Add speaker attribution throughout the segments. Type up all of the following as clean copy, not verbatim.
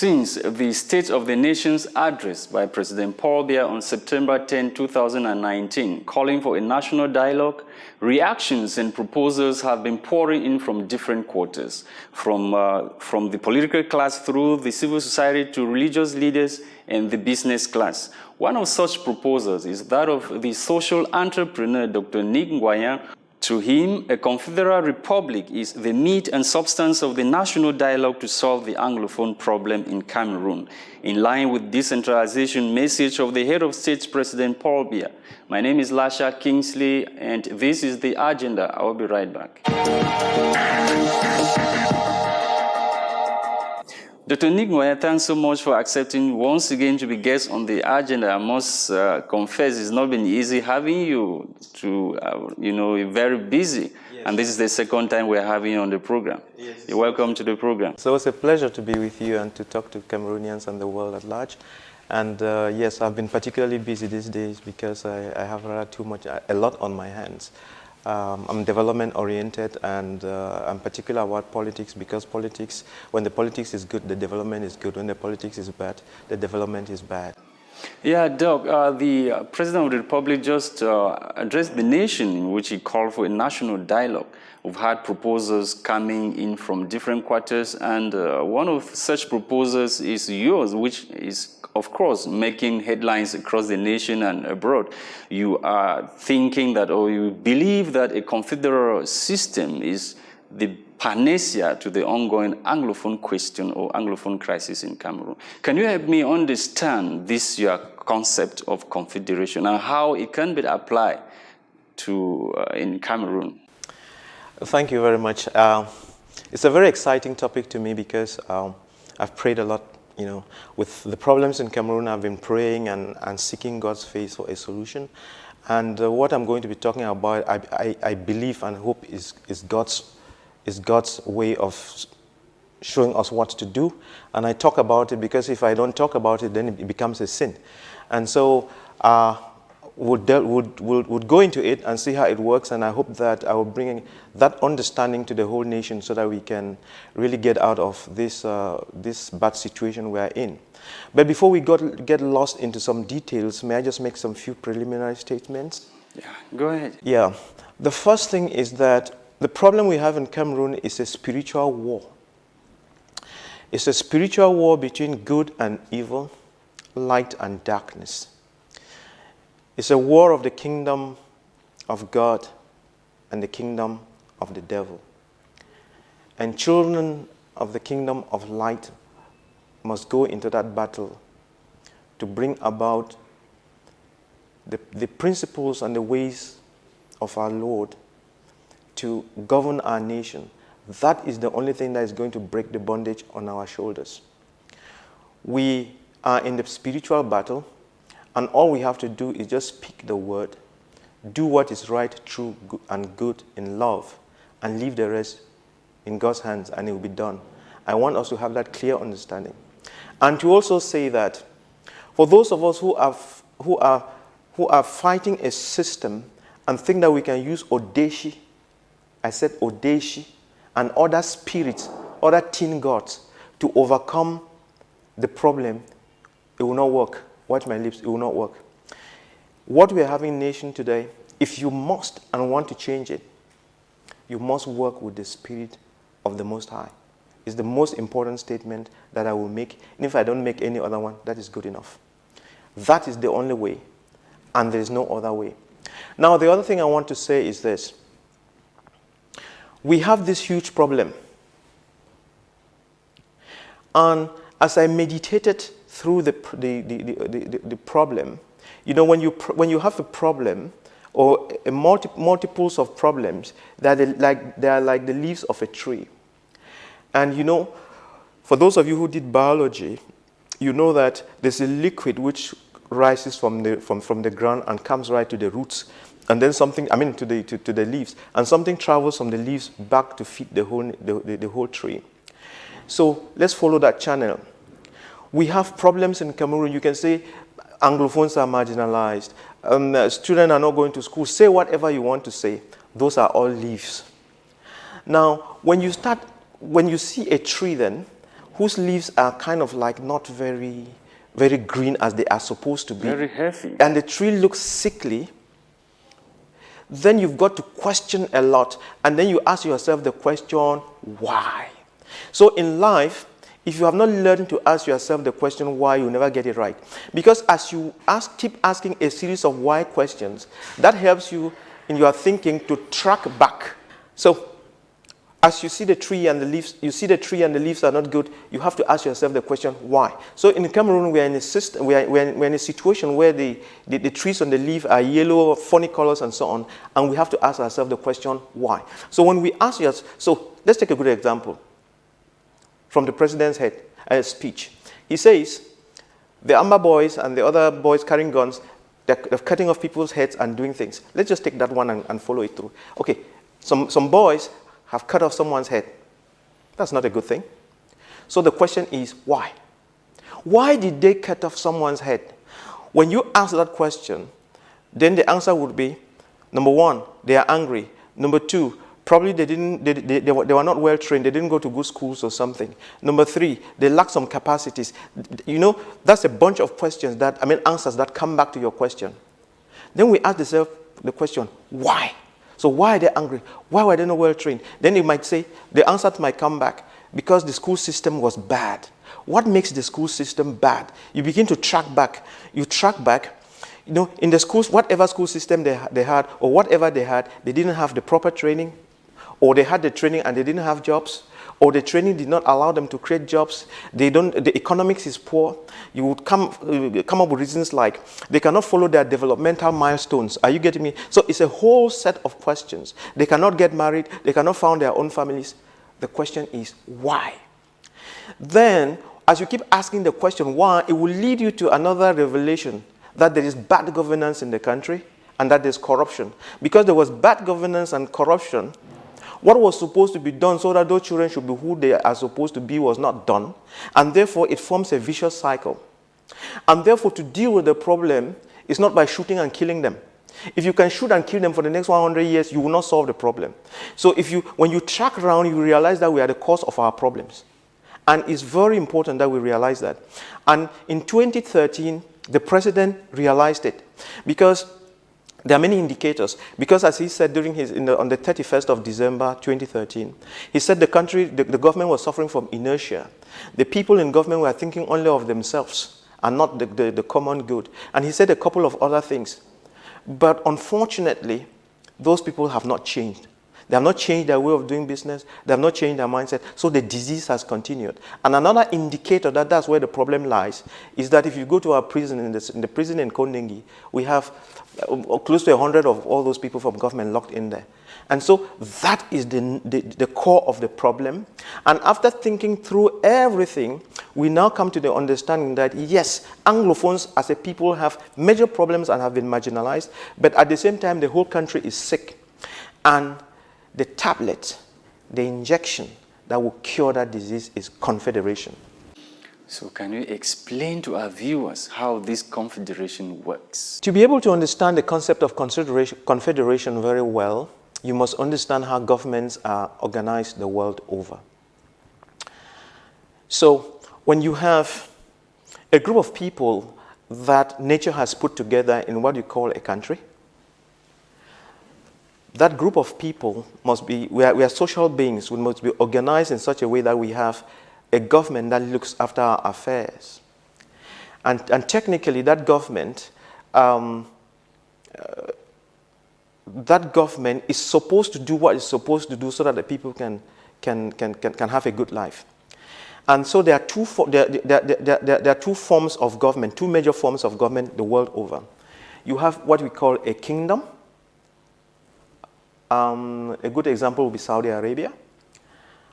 Speaker 1: Since the State of the Nation's address by President Paul Biya on September 10, 2019, calling for a national dialogue, reactions and proposals have been pouring in from different quarters, from the political class through the civil society to religious leaders and the business class. One of such proposals is that of the social entrepreneur Dr. Ngwanyam. To him, a Confederate Republic is the meat and substance of the national dialogue to solve the Anglophone problem in Cameroon, in line with decentralization message of the head of state, President Paul Biya. My name is Lasha Kingsley, and this is the agenda. I will be right back. Dr. Ngwanyam, thanks so much for accepting once again to be guest on the agenda. I must confess, it's not been easy having you to, you're very busy. Yes. And this is the second time we're having you on the program. Yes. You're welcome to the program.
Speaker 2: So it's a pleasure to be with you and to talk to Cameroonians and the world at large. And yes, I've been particularly busy these days because I have a lot on my hands. I'm development oriented, and I'm particular about politics because politics, when the politics is good, the development is good. When the politics is bad, the development is bad.
Speaker 1: Yeah, Doc, the President of the Republic just addressed the nation in which he called for a national dialogue. We've had proposals coming in from different quarters, and one of such proposals is yours, which is, of course, making headlines across the nation and abroad. You are thinking that, or you believe that a confederal system is the panacea to the ongoing Anglophone question or Anglophone crisis in Cameroon. Can you help me understand this your concept of confederation and how it can be applied to in Cameroon?
Speaker 2: Thank you very much. It's a very exciting topic to me because I've prayed a lot. With the problems in Cameroon, I've been praying and seeking God's face for a solution. And what I'm going to be talking about, I believe and hope is God's way of showing us what to do. And I talk about it because if I don't talk about it, then it becomes a sin. And so would go into it and see how it works, and I hope that I will bring that understanding to the whole nation so that we can really get out of this bad situation we are in. But before we get lost into some details, may I just make some few preliminary statements?
Speaker 1: Yeah, go ahead.
Speaker 2: Yeah. The first thing is that the problem we have in Cameroon is a spiritual war. It's a spiritual war between good and evil, light and darkness. It's a war of the kingdom of God and the kingdom of the devil. And children of the kingdom of light must go into that battle to bring about the principles and the ways of our Lord to govern our nation. That is the only thing that is going to break the bondage on our shoulders. We are in the spiritual battle, and all we have to do is just speak the word, do what is right, true, and good in love, and leave the rest in God's hands, and it will be done. I want us to have that clear understanding. And to also say that for those of us who are fighting a system and think that we can use Odeshi, I said Odeshi, and other spirits, other teen gods to overcome the problem, it will not work. Watch my lips, it will not work. What we are having in the nation today, if you must and want to change it, you must work with the Spirit of the Most High. It's the most important statement that I will make. And if I don't make any other one, that is good enough. That is the only way, and there is no other way. Now, the other thing I want to say is this. We have this huge problem. And as I meditated through the problem, when you have a problem or multiples of problems, they are like the leaves of a tree. And for those of you who did biology, you know that there's a liquid which rises from the ground and comes right to the roots, and then to the leaves, and something travels from the leaves back to feed the whole tree. So let's follow that channel. We have problems in Cameroon. You can say Anglophones are marginalized. Students are not going to school. Say whatever you want to say. Those are all leaves. Now, when you see a tree then, whose leaves are kind of like not very, very green as they are supposed to be.
Speaker 1: Very heavy.
Speaker 2: And the tree looks sickly, then you've got to question a lot. And then you ask yourself the question, why? So in life, if you have not learned to ask yourself the question why, you'll never get it right. Because as you keep asking a series of why questions, that helps you in your thinking to track back. So as you see the tree and the leaves, you see the tree and the leaves are not good, you have to ask yourself the question, why? So in Cameroon, we are in a system, we're in a situation where the trees on the leaf are yellow, funny colors and so on, and we have to ask ourselves the question, why? So when we ask yourself, so let's take a good example from the president's speech. He says, the Amber boys and the other boys carrying guns, they're cutting off people's heads and doing things. Let's just take that one and follow it through. Okay, some boys have cut off someone's head. That's not a good thing. So the question is, why? Why did they cut off someone's head? When you ask that question, then the answer would be, number one, they are angry. Number two, probably they were not well trained. They didn't go to good schools or something. Number three, they lack some capacities. You know, that's a bunch of questions answers that come back to your question. Then we ask ourselves the question, why? So why are they angry? Why were they not well trained? Then you might say, the answer might come back, because the school system was bad. What makes the school system bad? You begin to track back. You track back, you know, in the schools, whatever school system they had, or whatever they had, they didn't have the proper training, or they had the training and they didn't have jobs, or the training did not allow them to create jobs. The economics is poor. You would come up with reasons like they cannot follow their developmental milestones. Are you getting me? So it's a whole set of questions. They cannot get married. They cannot found their own families. The question is, why? Then, as you keep asking the question, why, it will lead you to another revelation, that there is bad governance in the country and that there's corruption. Because there was bad governance and corruption, what was supposed to be done so that those children should be who they are supposed to be was not done. And therefore, it forms a vicious cycle. And therefore, to deal with the problem is not by shooting and killing them. If you can shoot and kill them for the next 100 years, you will not solve the problem. So when you track around, you realize that we are the cause of our problems. And it's very important that we realize that. And in 2013, the president realized it. Because there are many indicators, because as he said on the 31st of December 2013, he said the government was suffering from inertia. The people in government were thinking only of themselves and not the common good. And he said a couple of other things. But unfortunately, those people have not changed. They have not changed their way of doing business. They have not changed their mindset. So the disease has continued. And another indicator that that's where the problem lies is that if you go to our prison, in the prison in Kondengi, we have close to 100 of all those people from government locked in there. And so that is the core of the problem. And after thinking through everything, we now come to the understanding that, yes, Anglophones as a people have major problems and have been marginalized, but at the same time, the whole country is sick. And the tablet, the injection that will cure that disease is Confederation.
Speaker 1: So can you explain to our viewers how this Confederation works?
Speaker 2: To be able to understand the concept of Confederation very well, you must understand how governments are organized the world over. So when you have a group of people that nature has put together in what you call a country, that group of people must be, we are social beings, we must be organized in such a way that we have a government that looks after our affairs. And technically that government is supposed to do what it's supposed to do so that the people can have a good life. And so there are two forms of government, two major forms of government the world over. You have what we call a kingdom. A good example would be Saudi Arabia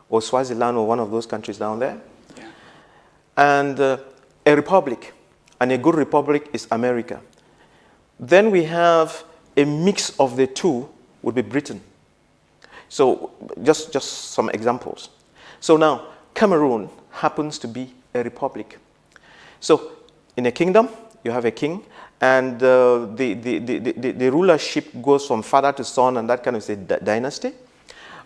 Speaker 2: or Swaziland or one of those countries down there. Yeah. And a republic. And a good republic is America. Then we have a mix of the two would be Britain. So just some examples. So now Cameroon happens to be a republic. So in a kingdom, you have a king, and the rulership goes from father to son, and that kind of is a dynasty.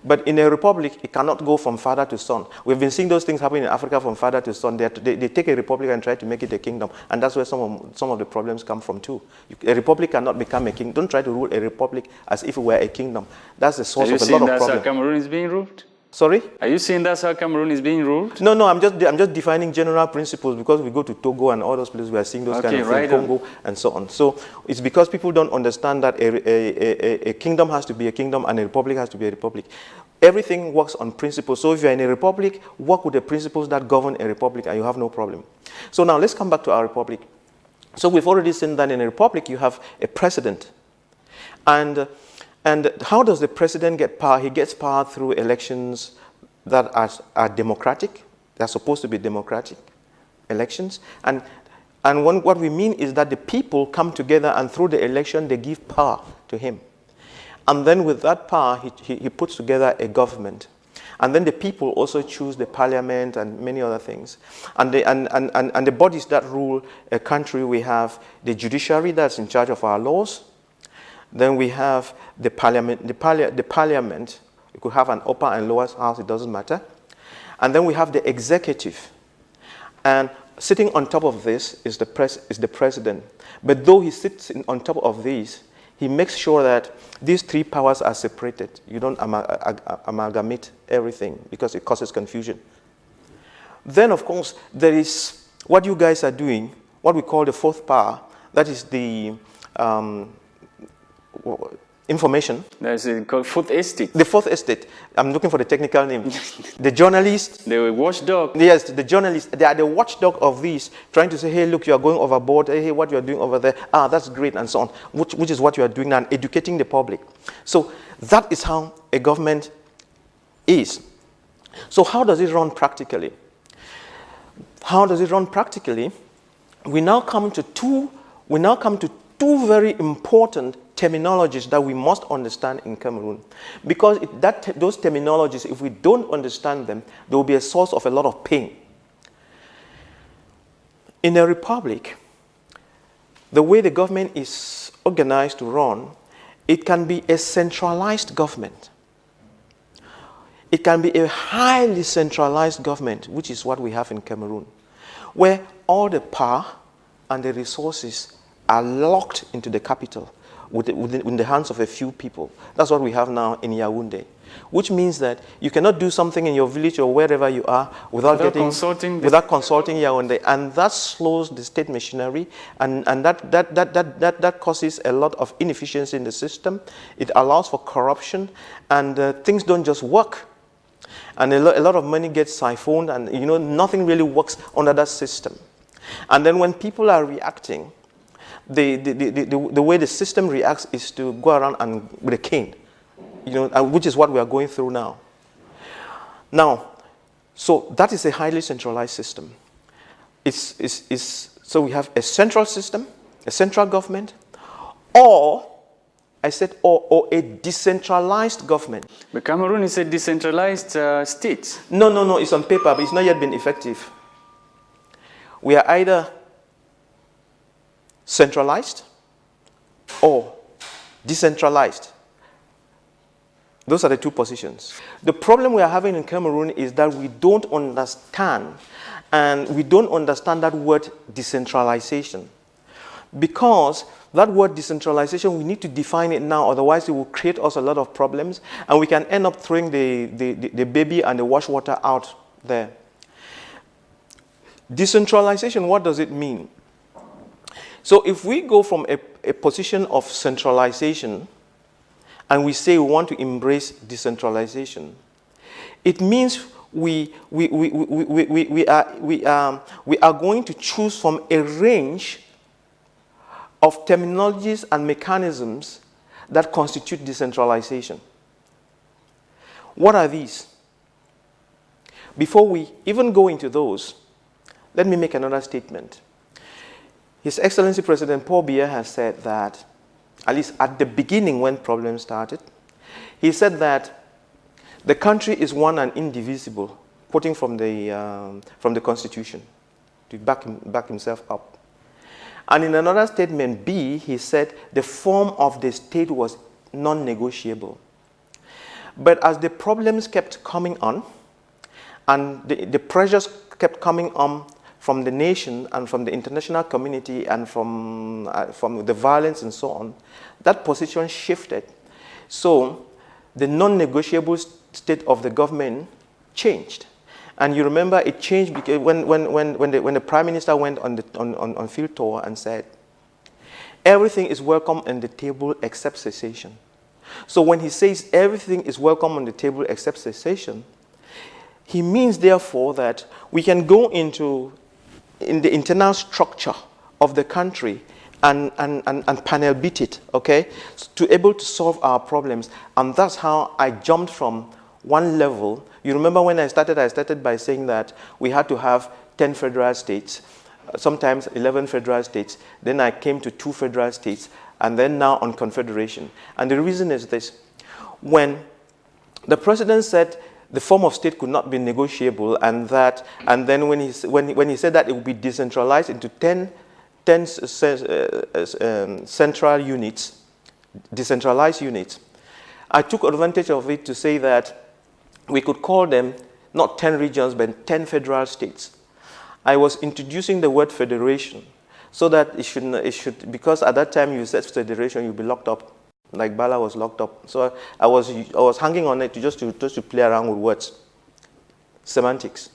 Speaker 2: But in a republic, it cannot go from father to son. We've been seeing those things happen in Africa from father to son. They take a republic and try to make it a kingdom. And that's where some of the problems come from too. A republic cannot become a king. Don't try to rule a republic as if it were a kingdom. That's the source of a lot of problems.
Speaker 1: Are you saying that's how Cameroon is being ruled?
Speaker 2: Sorry?
Speaker 1: Are you saying that's how Cameroon is being ruled?
Speaker 2: No, I'm just defining general principles, because we go to Togo and all those places, we are seeing those kind of things, Congo and so on. So it's because people don't understand that a kingdom has to be a kingdom and a republic has to be a republic. Everything works on principles. So if you're in a republic, work with the principles that govern a republic and you have no problem. So now let's come back to our republic. So we've already seen that in a republic you have a president. And how does the president get power? He gets power through elections that are democratic. They're supposed to be democratic elections. And what we mean is that the people come together and through the election they give power to him. And then with that power, he puts together a government. And then the people also choose the parliament and many other things. And the bodies that rule a country, we have the judiciary that's in charge of our laws. Then we have the parliament. The parliament, you could have an upper and lower house, it doesn't matter. And then we have the executive. And sitting on top of this is the president. But though he sits on top of these, he makes sure that these three powers are separated. You don't amalgamate everything because it causes confusion. Then, of course, there is what you guys are doing, what we call the fourth power. That is the information.
Speaker 1: That's called fourth estate.
Speaker 2: The fourth estate. I'm looking for the technical name. The journalists.
Speaker 1: The watchdog.
Speaker 2: Yes, the journalists. They are the watchdog of these, trying to say, hey, look, you are going overboard. Hey, what you are doing over there. Ah, that's great, and so on. Which is what you are doing now, educating the public. So that is how a government is. So how does it run practically? How does it run practically? We now come to two very important terminologies that we must understand in Cameroon. Because those terminologies, if we don't understand them, there will be a source of a lot of pain. In a republic, the way the government is organized to run, it can be a centralized government. It can be a highly centralized government, which is what we have in Cameroon, where all the power and the resources are locked into the capital in the hands of a few people. That's what we have now in Yaoundé, which means that you cannot do something in your village or wherever you are without consulting Yaoundé, and that slows the state machinery, and that causes a lot of inefficiency in the system. It allows for corruption, and things don't just work, and a lot of money gets siphoned, and nothing really works under that system. And then when people are reacting, the way the system reacts is to go around and with a cane, which is what we are going through now. Now, so that is a highly centralized system. So we have a central system, a central government, or a decentralized government.
Speaker 1: But Cameroon is a decentralized state.
Speaker 2: No, it's on paper, but it's not yet been effective. We are either centralized or decentralized. Those are the two positions. The problem we are having in Cameroon is that we don't understand that word decentralization. Because that word decentralization, we need to define it now, otherwise it will create us a lot of problems, and we can end up throwing the baby and the wash water out there. Decentralization, what does it mean? So if we go from a position of centralization and we say we want to embrace decentralization, it means we are going to choose from a range of terminologies and mechanisms that constitute decentralization. What are these? Before we even go into those, let me make another statement. His Excellency President Paul Biya has said that, at least at the beginning when problems started, he said that the country is one and indivisible, quoting from the Constitution, to back himself up. And in another statement, B, he said the form of the state was non-negotiable. But as the problems kept coming on, and the pressures kept coming on from the nation and from the international community and from the violence and so on, that position shifted. So the non-negotiable state of the government changed. And you remember it changed because when the Prime Minister went on field tour and said, everything is welcome on the table except secession. So when he says everything is welcome on the table except secession, he means therefore that we can go in the internal structure of the country and panel beat it, okay, to able to solve our problems. And that's how I jumped from one level. You remember when I started by saying that we had to have 10 federal states, sometimes 11 federal states. Then I came to 2 federal states, and then now on Confederation. And the reason is this. When the president said the form of state could not be negotiable, and then when he said that it would be decentralized into 10 central units, decentralized units, I took advantage of it to say that we could call them not 10 regions, but 10 federal states. I was introducing the word federation so that it should, because at that time you said federation, you'll be locked up, like Bala was locked up. So I was hanging on it just to play around with words, semantics.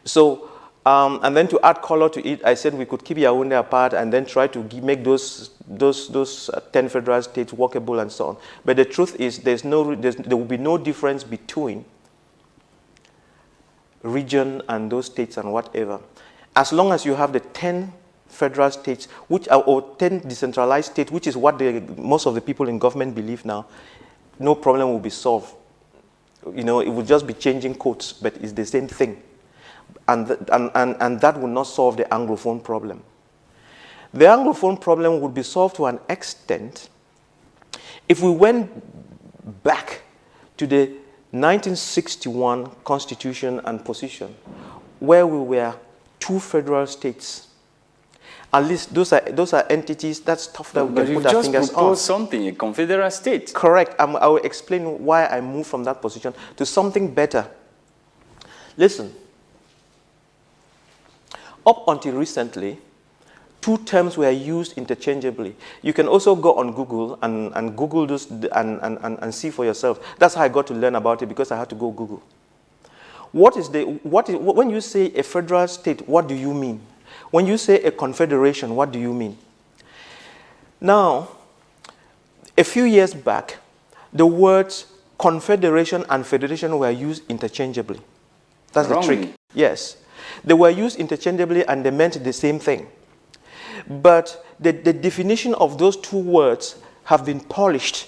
Speaker 2: So, and then to add color to it, I said we could keep Yaoundé apart and then try to make those 10 federal states workable and so on. But the truth is there will be no difference between region and those states and whatever. As long as you have the 10 federal states, or 10 decentralized states, which is what most of the people in government believe now, no problem will be solved. You know, it will just be changing codes, but it's the same thing. And that will not solve the Anglophone problem. The Anglophone problem would be solved to an extent if we went back to the 1961 Constitution and position, where we were 2 federal states. At least those are entities, that's stuff that we can put our fingers on.
Speaker 1: But you just proposed something, a confederate state.
Speaker 2: Correct. I will explain why I moved from that position to something better. Listen. Up until recently, 2 terms were used interchangeably. You can also go on Google and Google this and see for yourself. That's how I got to learn about it, because I had to go Google. When you say a federal state, what do you mean? When you say a confederation, what do you mean? Now, a few years back, the words confederation and federation were used interchangeably. That's the trick. Yes. They were used interchangeably and they meant the same thing. But the definition of those 2 words have been polished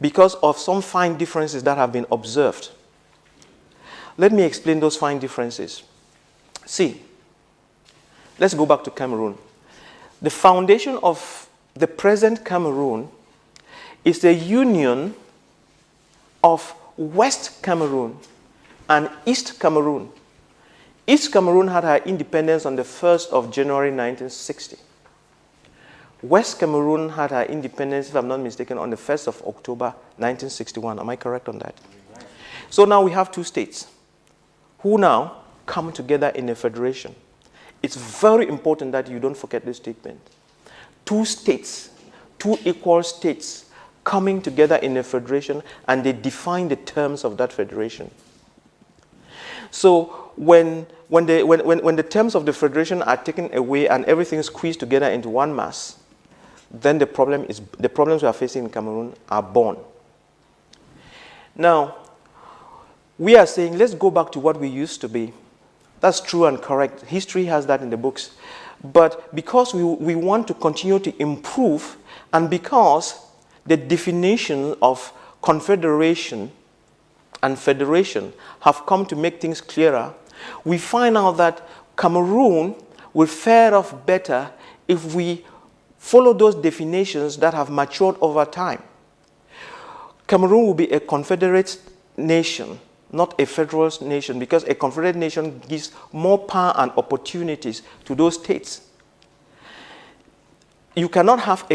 Speaker 2: because of some fine differences that have been observed. Let me explain those fine differences. See, let's go back to Cameroon. The foundation of the present Cameroon is the union of West Cameroon and East Cameroon. East Cameroon had her independence on the 1st of January 1960. West Cameroon had her independence, if I'm not mistaken, on the 1st of October 1961. Am I correct on that? So now we have 2 states who now come together in a federation. It's very important that you don't forget this statement. 2 states, 2 equal states coming together in a federation, and they define the terms of that federation. So when the terms of the federation are taken away and everything is squeezed together into one mass, then the problems we are facing in Cameroon are born. Now, we are saying, let's go back to what we used to be. That's true and correct. History has that in the books. But because we want to continue to improve, and because the definition of confederation and federation have come to make things clearer, we find out that Cameroon will fare off better if we follow those definitions that have matured over time. Cameroon will be a confederate nation, not a federal nation, because a confederate nation gives more power and opportunities to those states. If you cannot have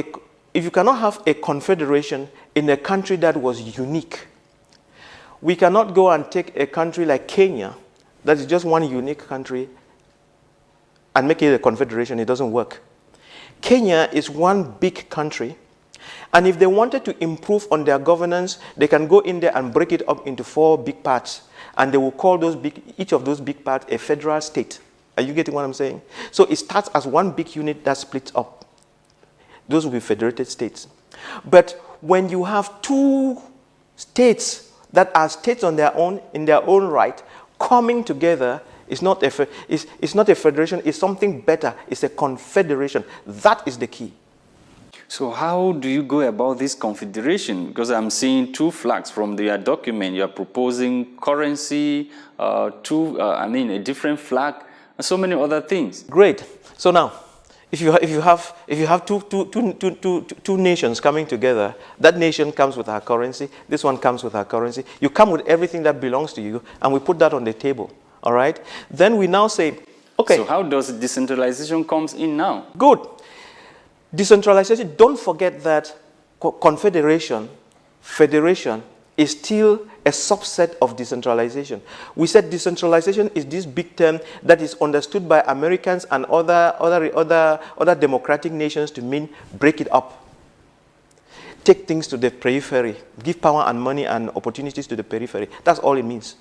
Speaker 2: a confederation in a country that was unique, We cannot go and take a country like Kenya, that is just one unique country, and make it a confederation. It doesn't work. Kenya is one big country, and if they wanted to improve on their governance, they can go in there and break it up into 4 big parts, and they will call each of those big parts a federal state. Are you getting what I'm saying? So it starts as one big unit that splits up. Those will be federated states. But when you have 2 states that are states on their own, in their own right, coming together, it's not a federation, it's something better. It's a confederation. That is the key.
Speaker 1: So how do you go about this confederation? Because I'm seeing 2 flags from your document. You're proposing currency, a different flag, and so many other things.
Speaker 2: Great. So now, if you have two nations coming together, that nation comes with our currency, this one comes with our currency. You come with everything that belongs to you, and we put that on the table. All right? Then we now say, okay.
Speaker 1: So how does decentralization comes in now?
Speaker 2: Good. Decentralization, don't forget that confederation, federation, is still a subset of decentralization. We said decentralization is this big term that is understood by Americans and other democratic nations to mean break it up. Take things to the periphery. Give power and money and opportunities to the periphery. That's all it means.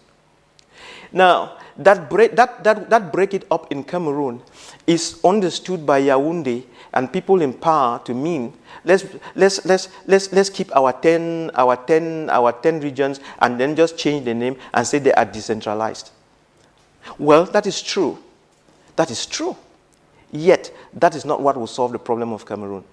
Speaker 2: Now, that break it up in Cameroon is understood by Yaoundé and people in power to mean let's keep our 10 regions and then just change the name and say they are decentralized. Well, that is true. That is true. Yet, that is not what will solve the problem of Cameroon.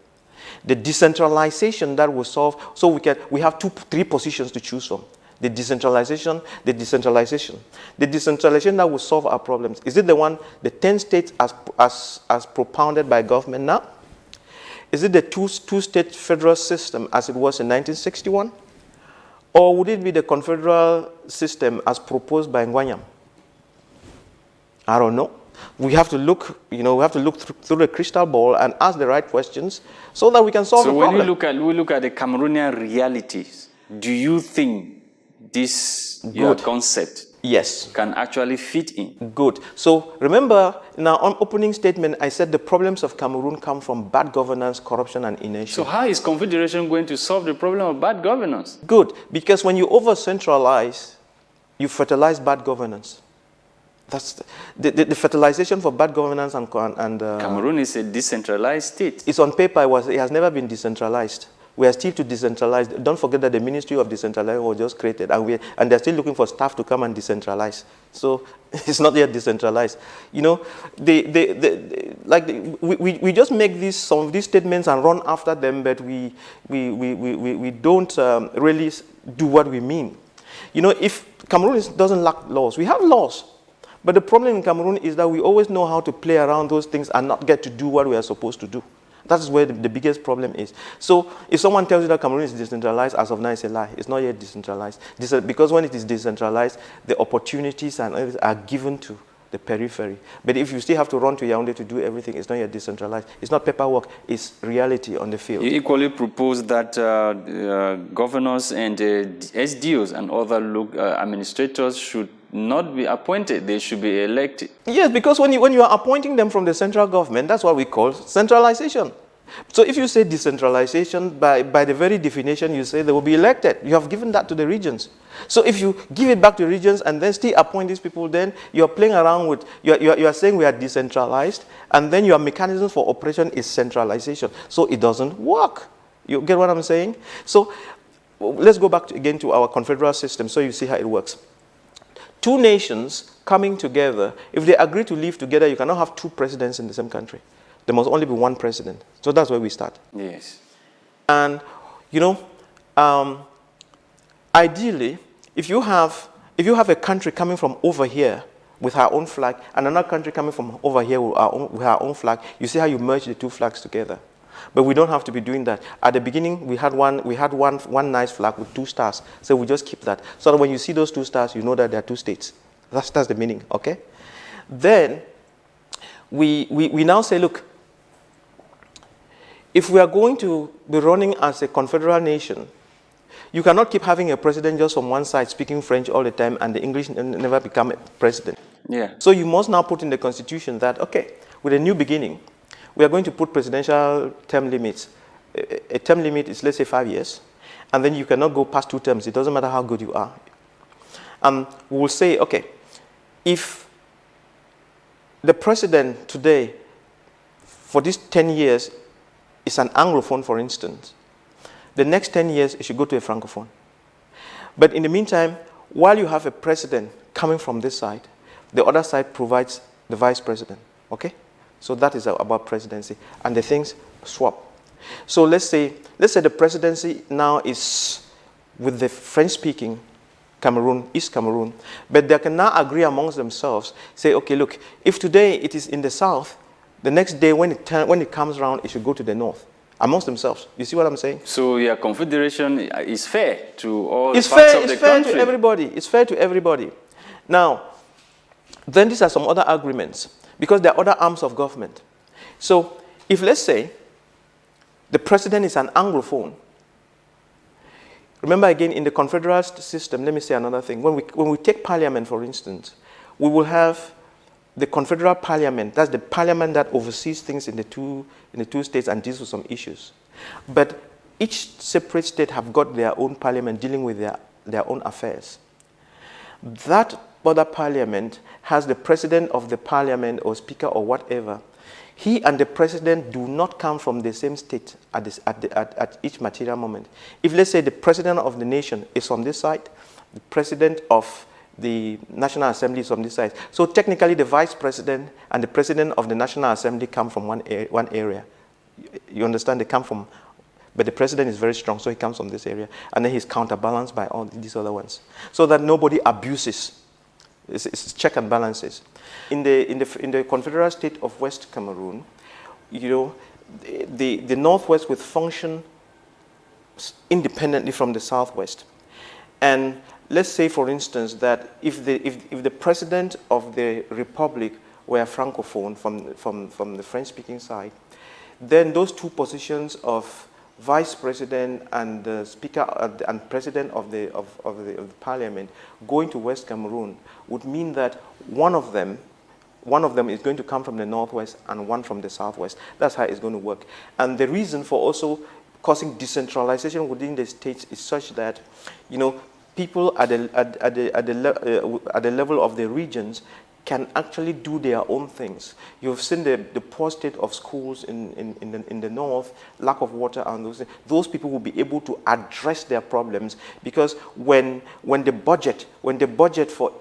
Speaker 2: The decentralization that will solve, so we have 3 positions to choose from. The decentralization. The decentralization that will solve our problems. Is it the 10 states as propounded by government now? Is it the two-state federal system as it was in 1961? Or would it be the confederal system as proposed by Ngwanyam? I don't know. We have to look, through the crystal ball and ask the right questions so that we can solve the problem.
Speaker 1: So when we look at the Cameroonian realities, do you think this your concept can actually fit in?
Speaker 2: Good. So remember, in our opening statement, I said the problems of Cameroon come from bad governance, corruption, and inertia.
Speaker 1: So how is Confederation going to solve the problem of bad governance?
Speaker 2: Good. Because when you over-centralize, you fertilize bad governance. That's the fertilization for bad governance and
Speaker 1: Cameroon is a decentralized state.
Speaker 2: It's on paper. It has never been decentralized. We are still to decentralize. Don't forget that the Ministry of Decentralization was just created, and they're still looking for staff to come and decentralize. So it's not yet decentralized. You know, we just make some of these statements and run after them, but we don't really do what we mean. You know, if Cameroon doesn't lack laws, we have laws. But the problem in Cameroon is that we always know how to play around those things and not get to do what we are supposed to do. That is where the biggest problem is. So if someone tells you that Cameroon is decentralized, as of now, it's a lie. It's not yet decentralized. Because when it is decentralized, the opportunities and others are given to the periphery. But if you still have to run to Yaoundé to do everything, it's not yet decentralized. It's not paperwork. It's reality on the field.
Speaker 1: You equally propose that governors and SDOs and other administrators should not be appointed. They should be elected.
Speaker 2: Yes, because when you are appointing them from the central government, that's what we call centralization. So if you say decentralization, by the very definition, you say they will be elected. You have given that to the regions. So if you give it back to the regions and then still appoint these people, then you're playing around with, you are saying we are decentralized, and then your mechanism for operation is centralization. So it doesn't work. You get what I'm saying? So let's go back again to our confederal system so you see how it works. 2 nations coming together, if they agree to live together, you cannot have 2 presidents in the same country. There must only be 1 president. So that's where we start.
Speaker 1: Yes.
Speaker 2: And, you know, ideally, if you have a country coming from over here with her own flag and another country coming from over here with her own flag, you see how you merge the 2 flags together. But we don't have to be doing that. At the beginning, we had one nice flag with 2 stars. So we just keep that. So that when you see those 2 stars, you know that there are 2 states. That's the meaning, okay? Then we now say, look, if we are going to be running as a confederal nation, You cannot keep having a president just from one side speaking French all the time and the English never become a president.
Speaker 1: Yeah.
Speaker 2: So you must now put in the constitution that, okay, with a new beginning, we are going to put presidential term limits. A term limit is, let's say, 5 years. And then you cannot go past 2 terms. It doesn't matter how good you are. And we will say, okay, if the president today, for these 10 years, is an Anglophone, for instance, the next 10 years, it should go to a Francophone. But in the meantime, while you have a president coming from this side, the other side provides the vice president, okay? So that is about presidency, and the things swap. So let's say the presidency now is with the French-speaking Cameroon, East Cameroon, but they can now agree amongst themselves, say, okay, look, if today it is in the south, the next day when it comes around, it should go to the north, amongst themselves. You see what I'm saying?
Speaker 1: So your confederation is fair to all
Speaker 2: it's
Speaker 1: parts
Speaker 2: fair,
Speaker 1: of the
Speaker 2: it's fair
Speaker 1: country.
Speaker 2: to everybody. It's fair to everybody. Now, then these are some other agreements, because there are other arms of government. So if, let's say, the president is an Anglophone, remember again, in the confederal system, let me say another thing. When we take parliament, for instance, we will have the confederal parliament. That's the parliament that oversees things in the two states and deals with some issues. But each separate state have got their own parliament dealing with their own affairs. That other parliament has the president of the parliament or speaker or whatever. He and the president do not come from the same state at each material moment. If, let's say, the president of the nation is on this side, the president of the National Assembly is on this side. So technically, the vice president and the president of the National Assembly come from one area. You understand? They come from, but the president is very strong, so he comes from this area. And then he's counterbalanced by all these other ones. So that nobody abuses. It's check and balances. In the Confederate State of West Cameroon, you know, the Northwest would function independently from the Southwest. And let's say, for instance, that if the president of the republic were Francophone from the French-speaking side, then those two positions of vice president and the speaker and president of the parliament going to West Cameroon would mean that one of them is going to come from the northwest and one from the southwest. That's how it's going to work. And the reason for also causing decentralization within the states is such that, you know, people at the level of the regions can actually do their own things. You've seen the poor state of schools in the north, lack of water, and those things. Those people will be able to address their problems, because when the budget for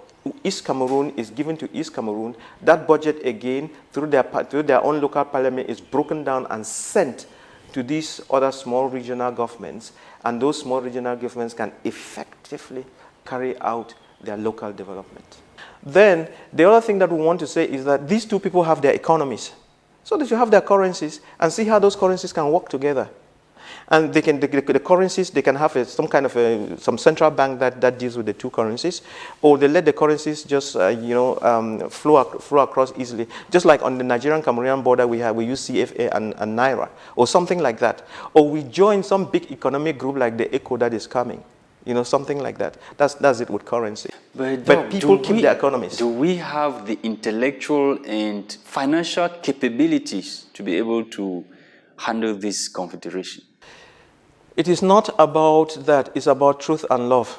Speaker 2: East Cameroon is given to East Cameroon, that budget again through their own local parliament is broken down and sent to these other small regional governments, and those small regional governments can effectively carry out their local development. Then the other thing that we want to say is that these two people have their economies, so they should have their currencies and see how those currencies can work together. And they can, the currencies, they can have some kind of some central bank that deals with the two currencies, or they let the currencies just flow across easily. Just like on the Nigerian-Cameroonian border, we use CFA and Naira, or something like that. Or we join some big economic group like the ECO that is coming. You know, something like that. That's it with currency. But people keep their economies.
Speaker 1: Do we have the intellectual and financial capabilities to be able to handle this confederation?
Speaker 2: It is not about that. It's about truth and love.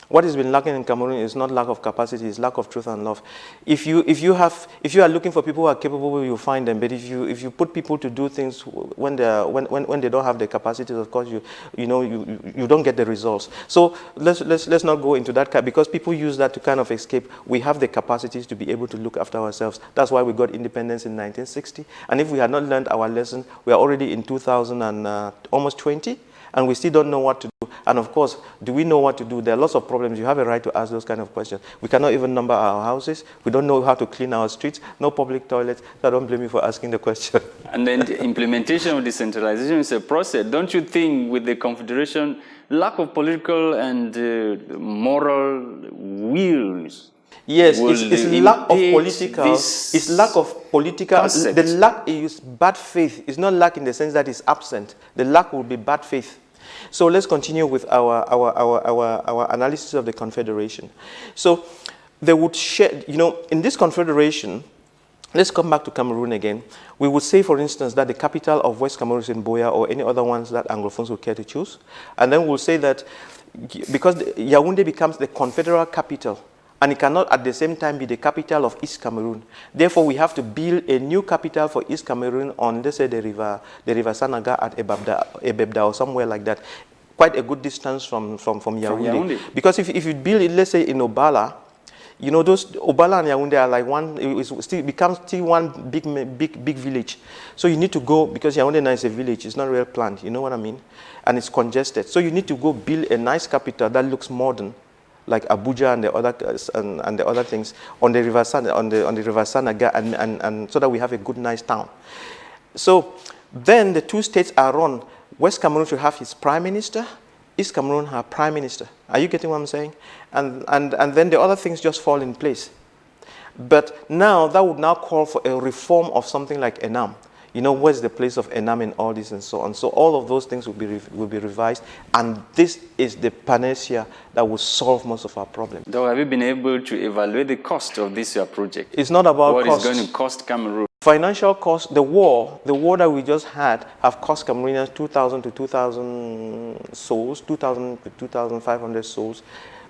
Speaker 2: What has been lacking in Cameroon is not lack of capacity, it's lack of truth and love. If you are looking for people who are capable, you'll find them. But if you put people to do things when they don't have the capacity, of course you don't get the results. So let's not go into that, because people use that to kind of escape. We have the capacities to be able to look after ourselves. That's why we got independence in 1960. And if we had not learned our lesson, we are already in 2000 and almost 20. And we still don't know what to do. And of course, do we know what to do? There are lots of problems. You have a right to ask those kind of questions. We cannot even number our houses. We don't know how to clean our streets. No public toilets. So don't blame me for asking the question.
Speaker 1: And then the implementation of decentralization is a process. Don't you think with the Confederation, lack of political and moral wills?
Speaker 2: Yes, it's lack of political. It's lack of political.
Speaker 1: Concept.
Speaker 2: The lack is bad faith. It's not lack in the sense that it's absent. The lack will be bad faith. So let's continue with our analysis of the Confederation. So they would share, in this Confederation, let's come back to Cameroon again. We would say, for instance, that the capital of West Cameroon is in Buea or any other ones that Anglophones would care to choose. And then we'll say that because Yaoundé becomes the confederal capital, and it cannot at the same time be the capital of East Cameroon. Therefore, we have to build a new capital for East Cameroon on, let's say, the river Sanaga at Ebebda or somewhere like that, quite a good distance from Yaoundé. Because if you build it, let's say, in Obala, those Obala and Yaoundé are like one. It becomes still one big village. So you need to go, because Yaoundé now is a village. It's not real planned. You know what I mean? And it's congested. So you need to go build a nice capital that looks modern, like Abuja and the other things on the river Sanaga, and so that we have a good, nice town. So then the two states are run. West Cameroon should have his prime minister. East Cameroon have prime minister. Are you getting what I'm saying? And then the other things just fall in place. But now that would now call for a reform of something like ENAM. Where's the place of ENAM in all this and so on. So all of those things will be revised, and this is the panacea that will solve most of our problems.
Speaker 1: Though, have you been able to evaluate the cost of this project?
Speaker 2: It's not about
Speaker 1: what
Speaker 2: cost.
Speaker 1: What is going to cost Cameroon?
Speaker 2: Financial cost, the war that we just had have cost Cameroonians 2,000 to 2,000 souls, 2,000 to 2,500 souls.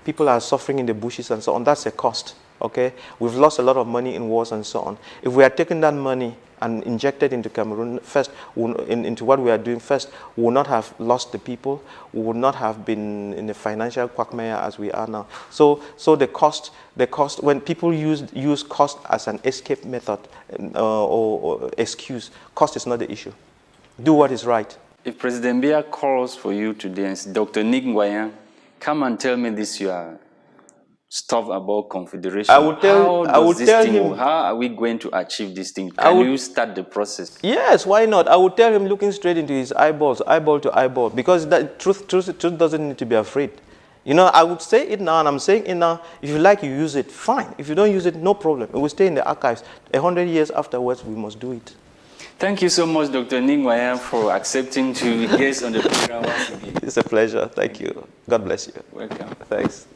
Speaker 2: People are suffering in the bushes and so on. That's a cost, okay? We've lost a lot of money in wars and so on. If we had taken that money and injected into Cameroon first, into what we are doing first, we would not have lost the people. We would not have been in the financial quagmire as we are now. So the cost, when people use cost as an escape method or excuse, cost is not the issue. Do what is right.
Speaker 1: If President Biya calls for you today and says, Dr. Ngwanyam, come and tell me this stuff about Confederation.
Speaker 2: I would tell him.
Speaker 1: How are we going to achieve this thing? Can you start the process?
Speaker 2: Yes, why not? I would tell him, looking straight into his eyeballs, eyeball to eyeball, because that truth doesn't need to be afraid. I would say it now, and I'm saying it now. If you like, you use it, fine. If you don't use it, no problem. It will stay in the archives. 100 years afterwards, we must do it.
Speaker 1: Thank you so much, Dr. Ngwanyam, for accepting to be guest on the program once again.
Speaker 2: It's a pleasure. Thank you. God bless you.
Speaker 1: Welcome.
Speaker 2: Thanks.